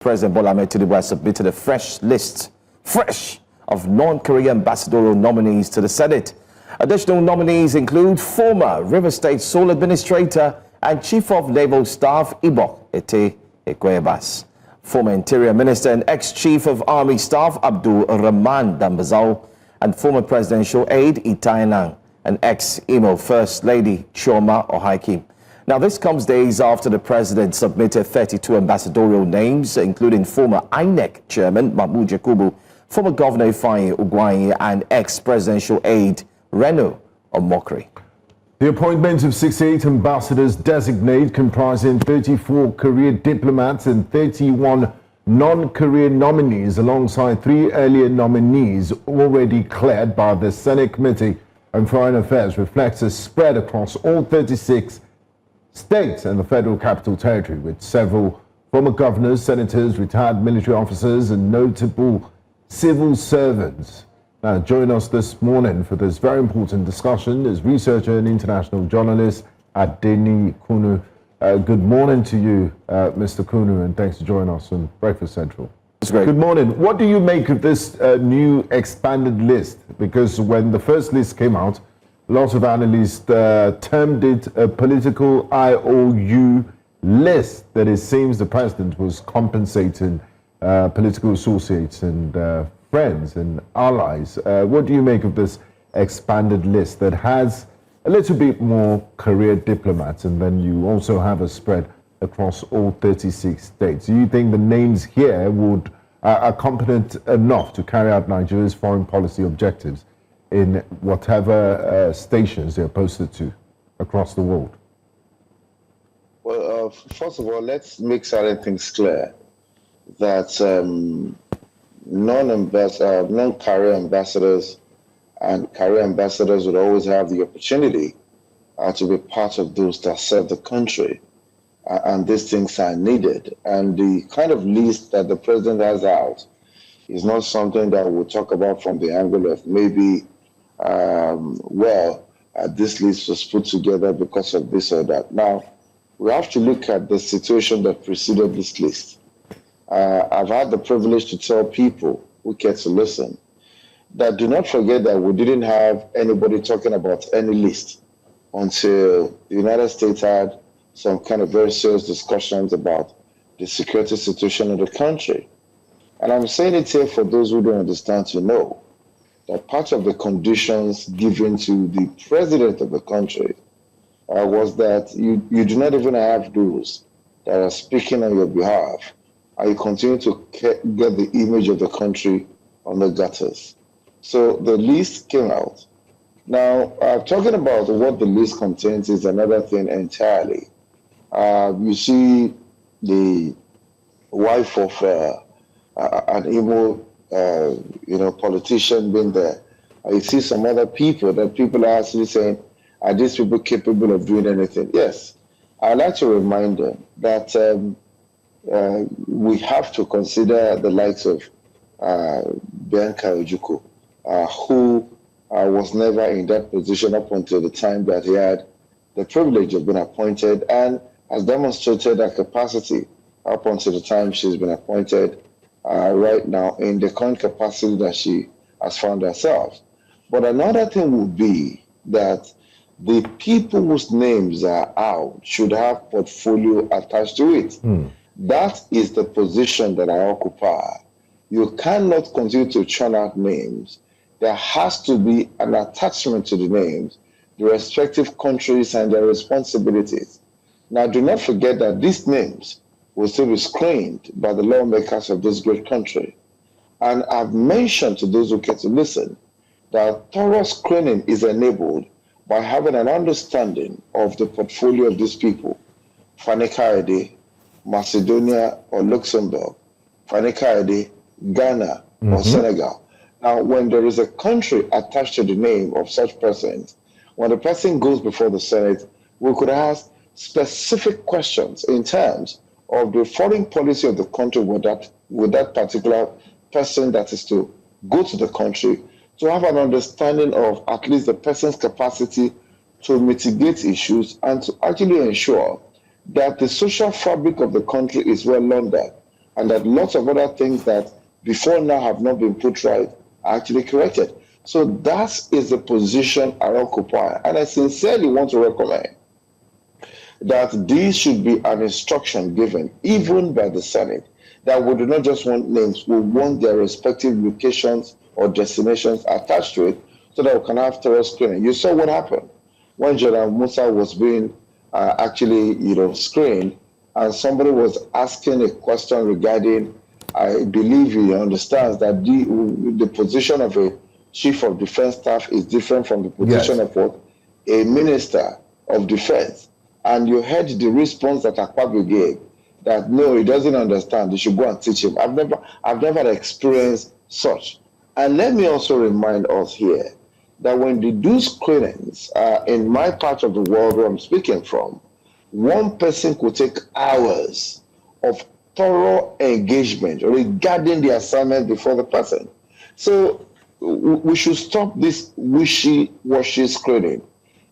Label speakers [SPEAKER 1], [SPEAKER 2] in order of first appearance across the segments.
[SPEAKER 1] President Bola Tinubu has submitted a fresh list of non-career ambassadorial nominees to the Senate. Additional nominees include former River State Sole Administrator and Chief of Naval Staff Ibok-Ete Ekwe, former Interior Minister and ex-Chief of Army Staff Abdulrahman Dambazau, and former presidential aide Ita Enang and ex-Imo First Lady Chioma Ohakim. Now, this comes days after the president submitted 32 ambassadorial names, including former INEC Chairman Mahmood Yakubu, former Governor Ifeanyi Ugwuanyi, and ex-presidential aide Reno Omokri.
[SPEAKER 2] The appointment of 68 ambassadors designate, comprising 34 career diplomats and 31 non-career nominees, alongside 3 earlier nominees already cleared by the Senate Committee on Foreign Affairs, reflects a spread across all 36 states and the Federal Capital Territory, with several former governors, senators, retired military officers, and notable civil servants. Now, join us this morning for this very important discussion is researcher and international journalist Adeniyi Kunnu. Good morning to you, Mr. Kunnu, and thanks for joining us on Breakfast Central.
[SPEAKER 1] That's great.
[SPEAKER 2] Good morning. What do you make of this new expanded list? Because when the first list came out, lots of analysts termed it a political IOU list, that it seems the president was compensating political associates and friends and allies. What do you make of this expanded list that has a little bit more career diplomats, and then you also have a spread across all 36 states? Do you think the names here are competent enough to carry out Nigeria's foreign policy objectives in whatever stations they're posted to across the world?
[SPEAKER 3] Well, first of all, let's make certain things clear that non-career ambassadors and career ambassadors would always have the opportunity to be part of those that serve the country. And these things are needed. And the kind of list that the president has out is not something that we'll talk about from the angle of maybe, this list was put together because of this or that. Now, we have to look at the situation that preceded this list. I've had the privilege to tell people who care to listen that do not forget that we didn't have anybody talking about any list until the United States had some kind of very serious discussions about the security situation in the country. And I'm saying it here for those who don't understand to know that part of the conditions given to the president of the country was that you do not even have those that are speaking on your behalf, and you continue to get the image of the country on the gutters. So the list came out. Now, talking about what the list contains is another thing entirely. You see the wife of an Imo, politician being there. You see some other people that people are actually saying, are these people capable of doing anything? Yes. I'd like to remind them that we have to consider the likes of Bianca Ojukwu, who was never in that position up until the time that he had the privilege of being appointed, and has demonstrated her capacity up until the time she's been appointed right now in the current capacity that she has found herself. But another thing would be that the people whose names are out should have portfolio attached to it. That is the position that I occupy. You cannot continue to churn out names. There has to be an attachment to the names, the respective countries and their responsibilities. Now, do not forget that these names will still be screened by the lawmakers of this great country. And I've mentioned to those who care to listen that thorough screening is enabled by having an understanding of the portfolio of these people. Fanika Aide, Macedonia or Luxembourg, Fanika Aide, Ghana or Senegal. Now, when there is a country attached to the name of such persons, when the person goes before the Senate, we could ask specific questions in terms of the foreign policy of the country with that particular person that is to go to the country, to have an understanding of at least the person's capacity to mitigate issues and to actually ensure that the social fabric of the country is well laundered and that lots of other things that before now have not been put right are actually corrected. So that is the position I occupy. And I sincerely want to recommend that these should be an instruction given, even by the Senate, that we do not just want names, we want their respective locations or destinations attached to it so that we can have thorough screening. You saw what happened when General Musa was being screened, and somebody was asking a question regarding, I believe he understands that the position of a chief of defense staff is different from the position of what? A minister of defense. And you heard the response that Akpabio gave, that no, he doesn't understand, they should go and teach him. I've never experienced such. And let me also remind us here that when they do screenings in my part of the world where I'm speaking from, one person could take hours of thorough engagement regarding the assignment before the person. So we should stop this wishy-washy screening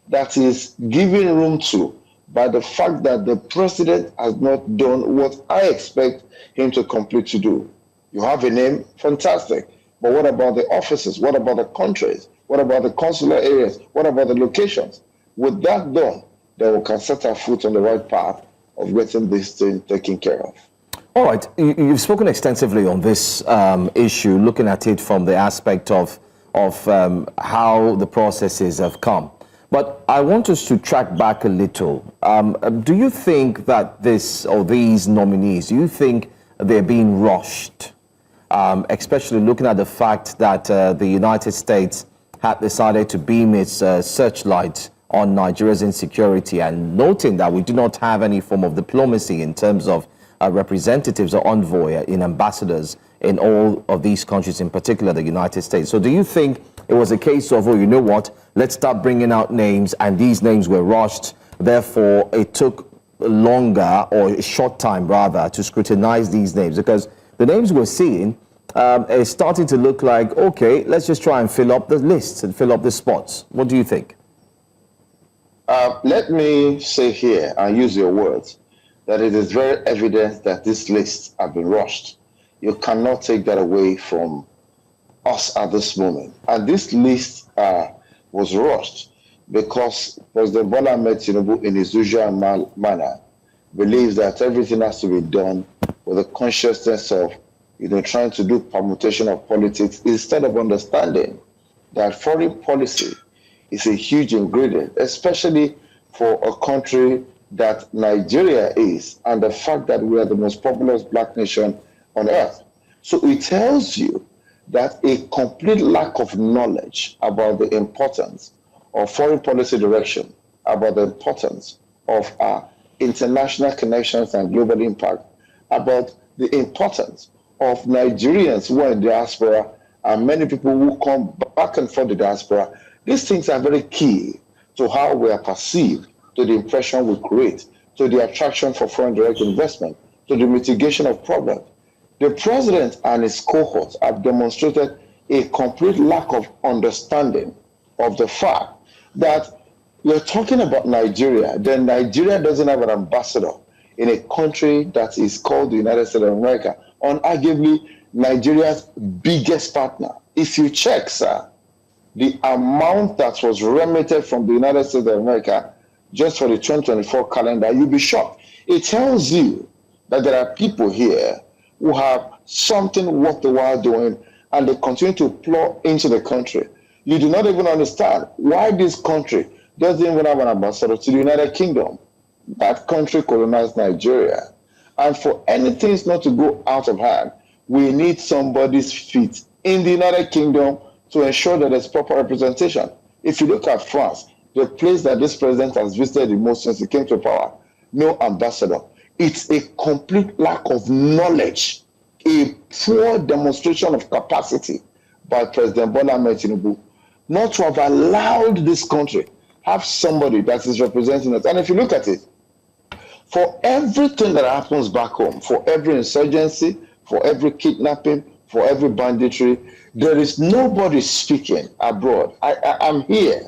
[SPEAKER 3] that is giving room to by the fact that the president has not done what I expect him to complete to do. You have a name, fantastic. But what about the offices? What about the countries? What about the consular areas? What about the locations? With that done, then we can set our foot on the right path of getting this thing taken care of.
[SPEAKER 1] All right, you've spoken extensively on this issue, looking at it from the aspect of how the processes have come. But I want us to track back a little. Do you think that these nominees, do you think they're being rushed? Especially looking at the fact that the United States had decided to beam its searchlight on Nigeria's insecurity, and noting that we do not have any form of diplomacy in terms of representatives or envoy in ambassadors in all of these countries, in particular the United States. So do you think it was a case of, oh, you know what, let's start bringing out names, and these names were rushed, therefore it took longer, or a short time rather, to scrutinize these names? Because the names we're seeing is starting to look like, okay, let's just try and fill up the lists and fill up the spots. What do you think?
[SPEAKER 3] Let me say here, and use your words, that it is very evident that these lists have been rushed. You cannot take that away from us at this moment. And this list was rushed because President Bola Tinubu, in his usual manner, believes that everything has to be done with a consciousness of trying to do permutation of politics, instead of understanding that foreign policy is a huge ingredient, especially for a country that Nigeria is, and the fact that we are the most populous black nation on earth. So it tells you that a complete lack of knowledge about the importance of foreign policy direction, about the importance of our international connections and global impact, about the importance of Nigerians who are in diaspora and many people who come back and forth the diaspora. These things are very key to how we are perceived, to the impression we create, to the attraction for foreign direct investment, to the mitigation of problems. The president and his cohorts have demonstrated a complete lack of understanding of the fact that we're talking about Nigeria, then Nigeria doesn't have an ambassador in a country that is called the United States of America, on arguably Nigeria's biggest partner. If you check, sir, the amount that was remitted from the United States of America just for the 2024 calendar, you'll be shocked. It tells you that there are people here who have something worth the while doing, and they continue to pour into the country. You do not even understand why this country doesn't even have an ambassador to the United Kingdom. That country colonized Nigeria. And for anything not to go out of hand, we need somebody's feet in the United Kingdom to ensure that there's proper representation. If you look at France, the place that this president has visited the most since he came to power, no ambassador. It's a complete lack of knowledge, a poor demonstration of capacity by President Bola Tinubu not to have allowed this country have somebody that is representing us. And if you look at it, for everything that happens back home, for every insurgency, for every kidnapping, for every banditry, there is nobody speaking abroad. I'm here,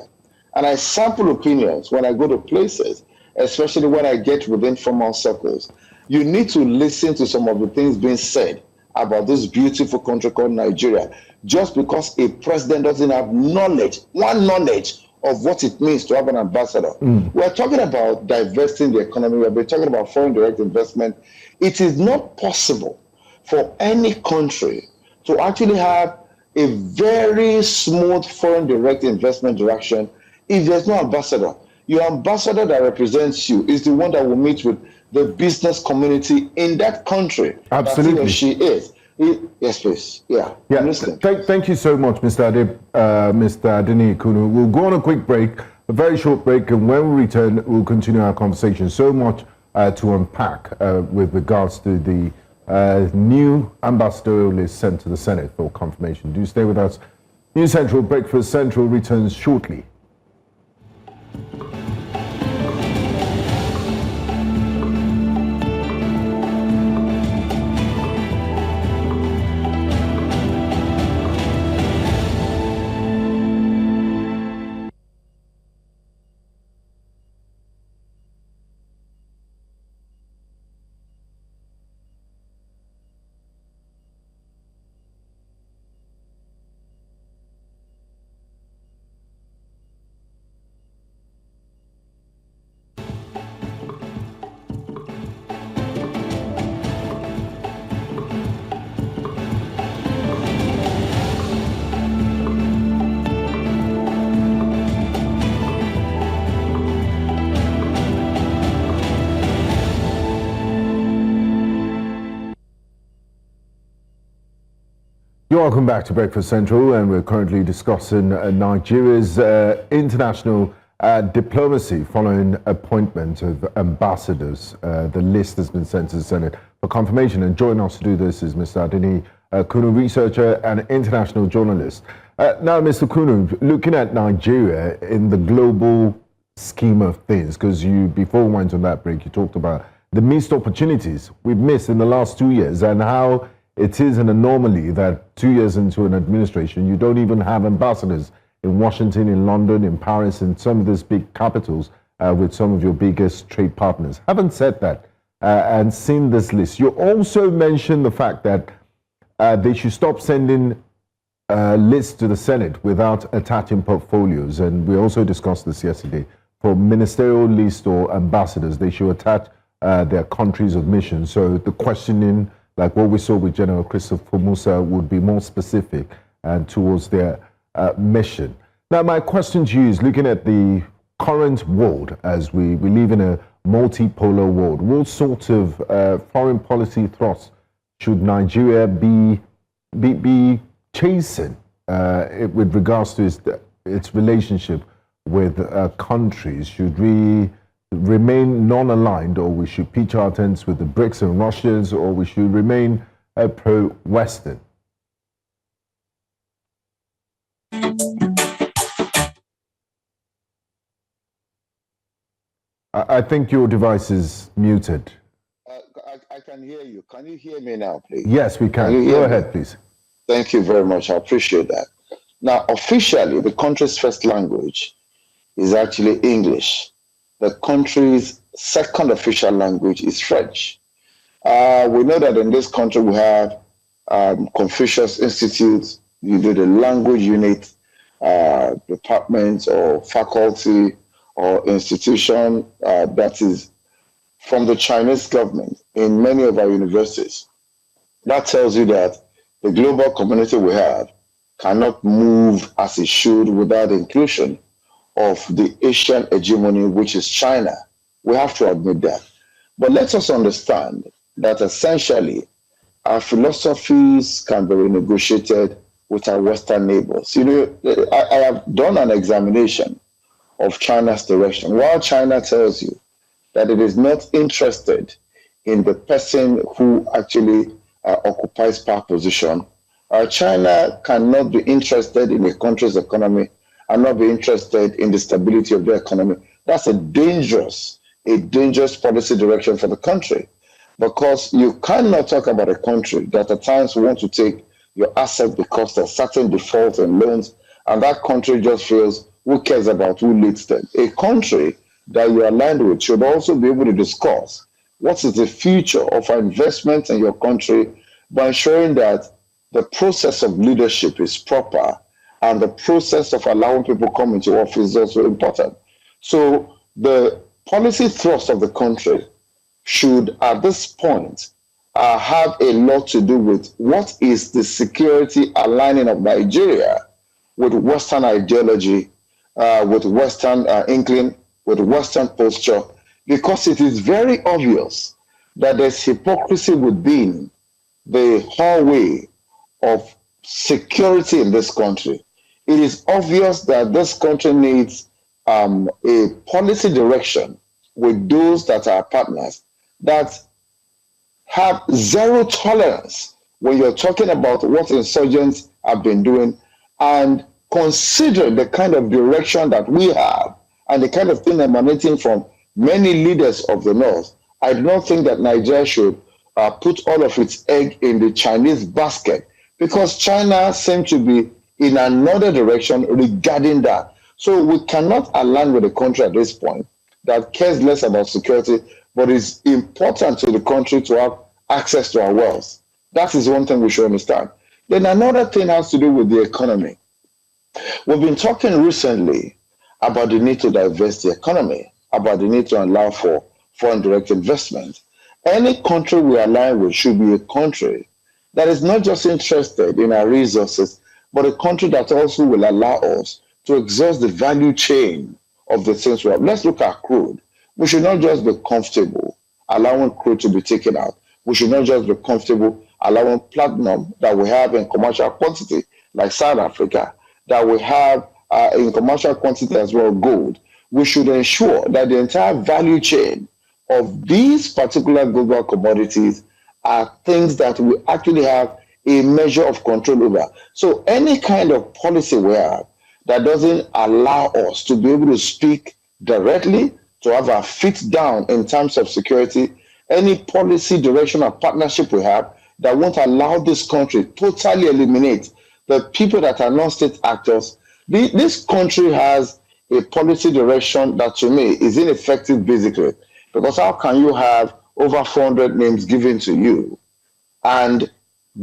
[SPEAKER 3] and I sample opinions when I go to places, especially when I get within formal circles. You need to listen to some of the things being said about this beautiful country called Nigeria. Just because a president doesn't have knowledge of what it means to have an ambassador. We're talking about divesting the economy. We've been talking about foreign direct investment. It is not possible for any country to actually have a very smooth foreign direct investment direction if there's no ambassador. Your ambassador that represents you is the one that will meet with the business community in that country.
[SPEAKER 2] Absolutely.
[SPEAKER 3] That he or she is. Yes, please. Yeah.
[SPEAKER 2] Thank you so much, Mr. Adeniyi Kunnu. We'll go on a quick break, a very short break, and when we return, we'll continue our conversation. So much to unpack with regards to the new ambassadorial list sent to the Senate for confirmation. Do stay with us. News Central Breakfast Central returns shortly. You're welcome back to Breakfast Central, and we're currently discussing Nigeria's international diplomacy following appointment of ambassadors. The list has been sent to the Senate for confirmation, and joining us to do this is Mr. Adeniyi Kunnu, researcher and international journalist. Now, Mr. Kunnu, looking at Nigeria in the global scheme of things, because before we went on that break, you talked about the missed opportunities we've missed in the last 2 years and how it is an anomaly that 2 years into an administration, you don't even have ambassadors in Washington, in London, in Paris, in some of these big capitals with some of your biggest trade partners. Having said that, and seen this list, you also mentioned the fact that they should stop sending lists to the Senate without attaching portfolios. And we also discussed this yesterday. For ministerial lists or ambassadors, they should attach their countries of mission. So the questioning, like what we saw with General Christopher Musa, would be more specific and towards their mission. Now, my question to you is, looking at the current world as we live in a multipolar world, what sort of foreign policy thrusts should Nigeria be chasing with regards to its relationship with countries? Should we remain non-aligned, or we should pitch our tents with the BRICS and Russians, or we should remain pro-Western? I think your device is muted.
[SPEAKER 3] I can hear you. Can you hear me now, please?
[SPEAKER 2] Yes, we can. Go ahead, please.
[SPEAKER 3] Thank you very much. I appreciate that. Now, officially, the country's first language is actually English. The country's second official language is French. We know that in this country we have Confucius Institute. You do the language unit, department or faculty or institution that is from the Chinese government in many of our universities. That tells you that the global community we have cannot move as it should without inclusion of the Asian hegemony, which is China. We have to admit that. But let us understand that essentially our philosophies can be renegotiated with our Western neighbors. You know, I have done an examination of China's direction. While China tells you that it is not interested in the person who actually occupies power position, China cannot be interested in a country's economy and not be interested in the stability of their economy. That's a dangerous policy direction for the country, because you cannot talk about a country that at times want to take your assets because of certain defaults and loans, and that country just feels, who cares about who leads them? A country that you're aligned with should also be able to discuss what is the future of our investment in your country by ensuring that the process of leadership is proper and the process of allowing people come into office is also important. So the policy thrust of the country should, at this point, have a lot to do with what is the security aligning of Nigeria with Western ideology, with Western inkling, with Western posture, because it is very obvious that there's hypocrisy within the hallway of security in this country. It is obvious that this country needs a policy direction with those that are partners that have zero tolerance when you're talking about what insurgents have been doing, and consider the kind of direction that we have and the kind of thing emanating from many leaders of the North. I do not think that Nigeria should put all of its egg in the Chinese basket, because China seems to be in another direction regarding that. So we cannot align with a country at this point that cares less about security, but is important to the country to have access to our wealth. That is one thing we should understand. Then another thing has to do with the economy. We've been talking recently about the need to divest the economy, about the need to allow for foreign direct investment. Any country we align with should be a country that is not just interested in our resources, but a country that also will allow us to exhaust the value chain of the things we have. Let's look at crude. We should not just be comfortable allowing crude to be taken out. We should not just be comfortable allowing platinum that we have in commercial quantity, like South Africa, that we have in commercial quantity as well, gold. We should ensure that the entire value chain of these particular global commodities are things that we actually have a measure of control over. So any kind of policy we have that doesn't allow us to be able to speak directly, to have our feet down in terms of security, any policy direction or partnership we have that won't allow this country totally eliminate the people that are non-state actors. This country has a policy direction that to me is ineffective basically, because how can you have over 400 names given to you, and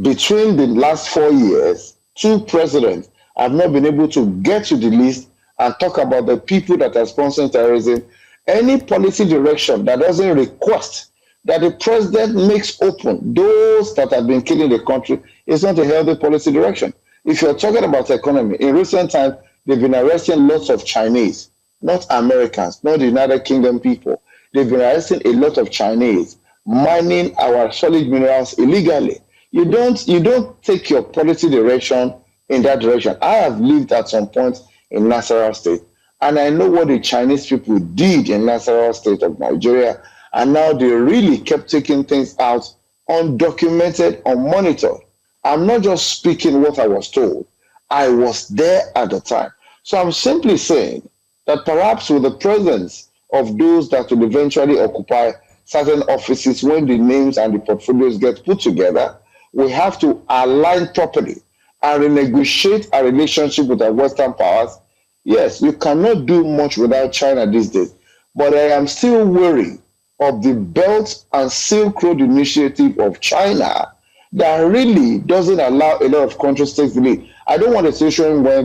[SPEAKER 3] between the last 4 years, 2 presidents have not been able to get to the list and talk about the people that are sponsoring terrorism? Any policy direction that doesn't request that the president makes open those that have been killing the country is not a healthy policy direction. If you're talking about economy, in recent times, they've been arresting lots of Chinese, not Americans, not the United Kingdom people. They've been arresting a lot of Chinese, mining our solid minerals illegally. You don't take your policy direction in that direction. I have lived at some point in Nasarawa State, and I know what the Chinese people did in Nasarawa State of Nigeria, and now they really kept taking things out undocumented, unmonitored. I'm not just speaking what I was told. I was there at the time. So I'm simply saying that perhaps with the presence of those that will eventually occupy certain offices, when the names and the portfolios get put together, we have to align properly and renegotiate our relationship with our Western powers. Yes, you cannot do much without China these days, but I am still wary of the Belt and Silk Road initiative of China that really doesn't allow a lot of countries to take the lead. I don't want a situation where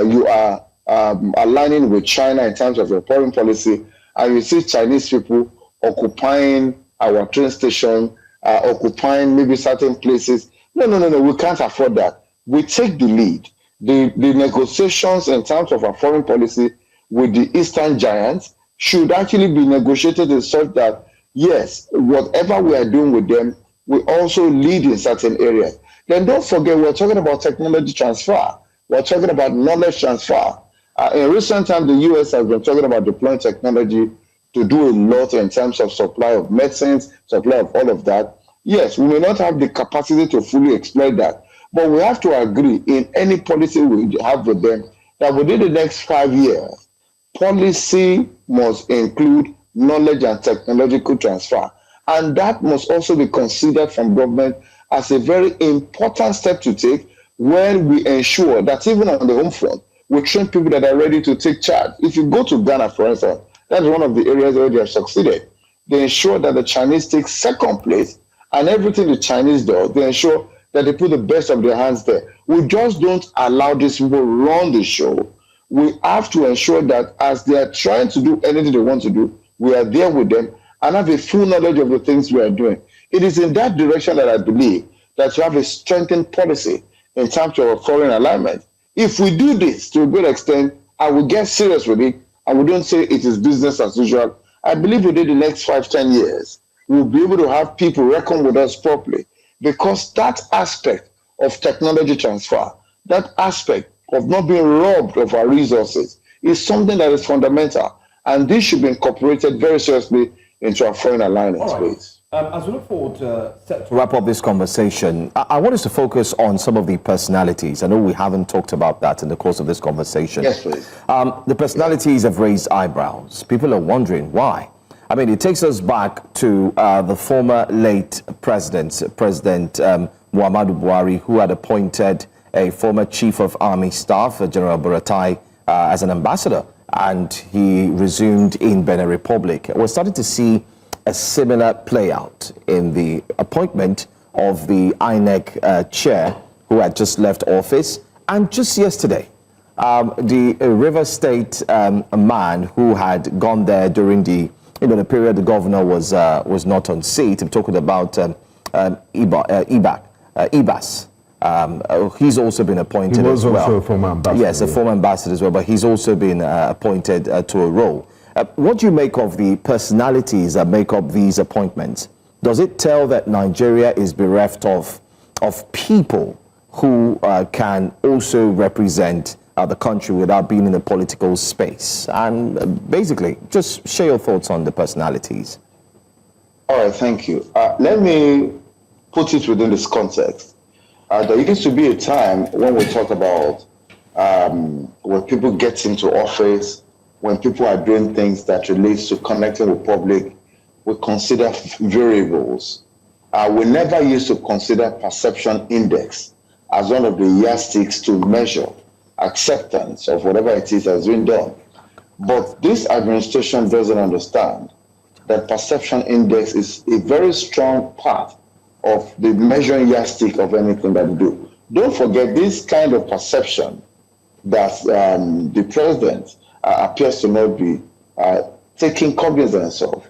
[SPEAKER 3] you are aligning with China in terms of your foreign policy, and you see Chinese people occupying our train station, occupying maybe certain places. No, we can't afford that. We take the lead. The negotiations in terms of our foreign policy with the Eastern giants should actually be negotiated in such that, yes, whatever we are doing with them, we also lead in certain areas. Then don't forget, we're talking about technology transfer. We're talking about knowledge transfer. In recent times, the U.S. has been talking about deploying technology to do a lot in terms of supply of medicines, supply of all of that. Yes, we may not have the capacity to fully exploit that, but we have to agree in any policy we have with them that within the next 5 years, policy must include knowledge and technological transfer. And that must also be considered from government as a very important step to take when we ensure that even on the home front, we train people that are ready to take charge. If you go to Ghana, for instance, that's one of the areas where they have succeeded. they ensure that the Chinese take second place, and everything the Chinese do, they ensure that they put the best of their hands there. We just don't allow these people run the show. We have to ensure that as they are trying to do anything they want to do, we are there with them and have a full knowledge of the things we are doing. It is in that direction that I believe that you have a strengthened policy in terms of a foreign alignment. If we do this to a great extent, I will get serious with it, and we don't say it is business as usual. I believe within the next 5-10 years, we'll be able to have people reckon with us properly, because that aspect of technology transfer, that aspect of not being robbed of our resources, is something that is fundamental, and this should be incorporated very seriously into our foreign alliance space.
[SPEAKER 1] As we look forward to wrap up this conversation, I want us to focus on some of the personalities. I know we haven't talked about that in the course of this conversation.
[SPEAKER 3] Yes, please.
[SPEAKER 1] The personalities have raised eyebrows. People are wondering why. I mean, it takes us back to the former late President Muhammadu Buhari, who had appointed a former Chief of Army Staff, General Buratai, as an ambassador, and he resumed in Benin Republic. We're starting to see a similar play out in the appointment of the INEC chair, who had just left office. And just yesterday, the River State man who had gone there during the period the governor was not on seat. I'm talking about Ibas. He's also been appointed as well. He was
[SPEAKER 2] also a former ambassador.
[SPEAKER 1] Yes, a former ambassador as well, but he's also been appointed to a role. What do you make of the personalities that make up these appointments? Does it tell that Nigeria is bereft of people who can also represent the country without being in the political space? And basically, just share your thoughts on the personalities.
[SPEAKER 3] All right, thank you. Let me put it within this context. There used to be a time when we talk about when people get into office, when people are doing things that relates to connecting with public, we consider variables. We never used to consider perception index as one of the yardsticks to measure acceptance of whatever it is that's been done. But this administration doesn't understand that perception index is a very strong part of the measuring yardstick of anything that we do. Don't forget this kind of perception that the president appears to not be taking cognizance of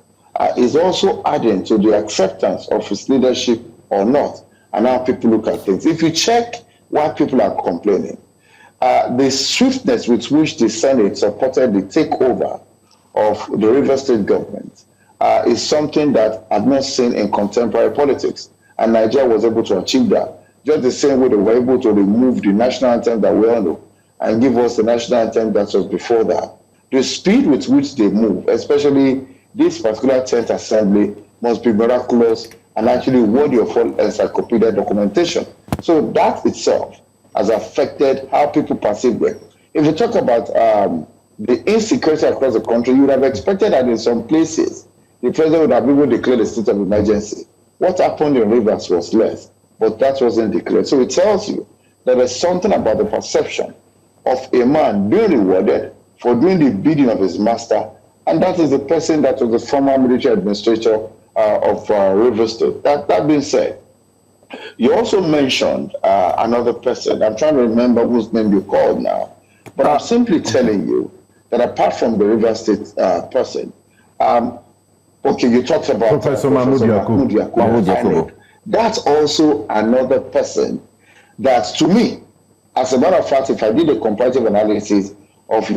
[SPEAKER 3] is also adding to the acceptance of his leadership or not, and how people look at things. If you check why people are complaining, the swiftness with which the Senate supported the takeover of the River State government is something that I've not seen in contemporary politics, and Nigeria was able to achieve that. Just the same way they were able to remove the national anthem that we all know and give us the national anthem that was before that. The speed with which they move, especially this particular 10th Assembly, must be miraculous and actually worthy of all encyclopedia documentation. So that itself has affected how people perceive them. If you talk about the insecurity across the country, you would have expected that in some places, the president would have even declared a state of emergency. What happened in Rivers was less, but that wasn't declared. So it tells you that there's something about the perception of a man being rewarded for doing the bidding of his master, and that is the person that was the former military administrator of River State. That being said, you also mentioned another person. I'm trying to remember whose name you called now, but I'm simply telling you that apart from the River State person, okay, you talked about
[SPEAKER 2] Professor Mahmood Yakubu.
[SPEAKER 3] That's also another person that, to me, as a matter of fact, if I did a comparative analysis of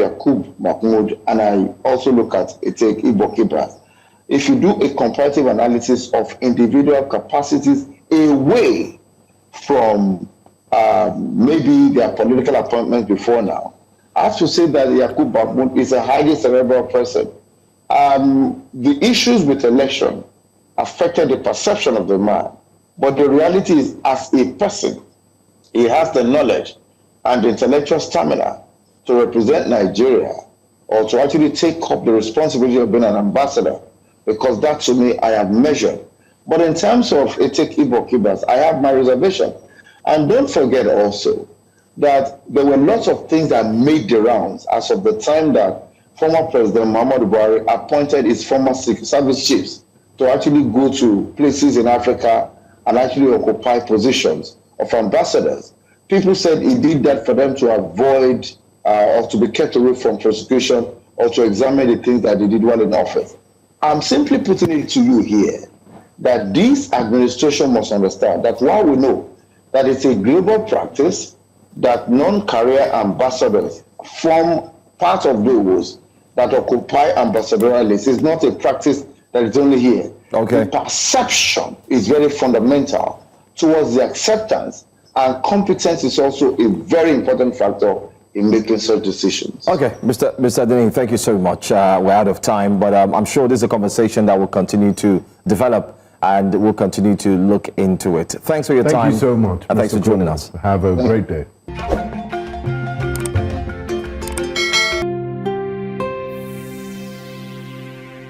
[SPEAKER 3] Mahmood, and I also look at Ibok-Ete, if you do a comparative analysis of individual capacities away from maybe their political appointments before now, I have to say that Mahmood is a highly cerebral person. The issues with election affected the perception of the man, but the reality is, as a person, he has the knowledge and the intellectual stamina to represent Nigeria or to actually take up the responsibility of being an ambassador, because that, to me, I have measured. But in terms of Ibok-Ete, I have my reservation. And don't forget also that there were lots of things that made the rounds as of the time that former President Muhammadu Buhari appointed his former service chiefs to actually go to places in Africa and actually occupy positions of ambassadors. People said he did that for them to avoid or to be kept away from prosecution or to examine the things that they did while in office. I'm simply putting it to you here that this administration must understand that while we know that it's a global practice that non-career ambassadors form part of those that occupy ambassadorial lists, it's not a practice that is only here.
[SPEAKER 1] Okay.
[SPEAKER 3] The perception is very fundamental towards the acceptance, and competence is also a very important factor in making such decisions.
[SPEAKER 1] Okay, Mr. Adeniyi, thank you so much. We're out of time, but I'm sure this is a conversation that will continue to develop and we'll continue to look into it. Thanks for your time.
[SPEAKER 2] Thank you so much.
[SPEAKER 1] And thanks for joining us.
[SPEAKER 2] Have a great day.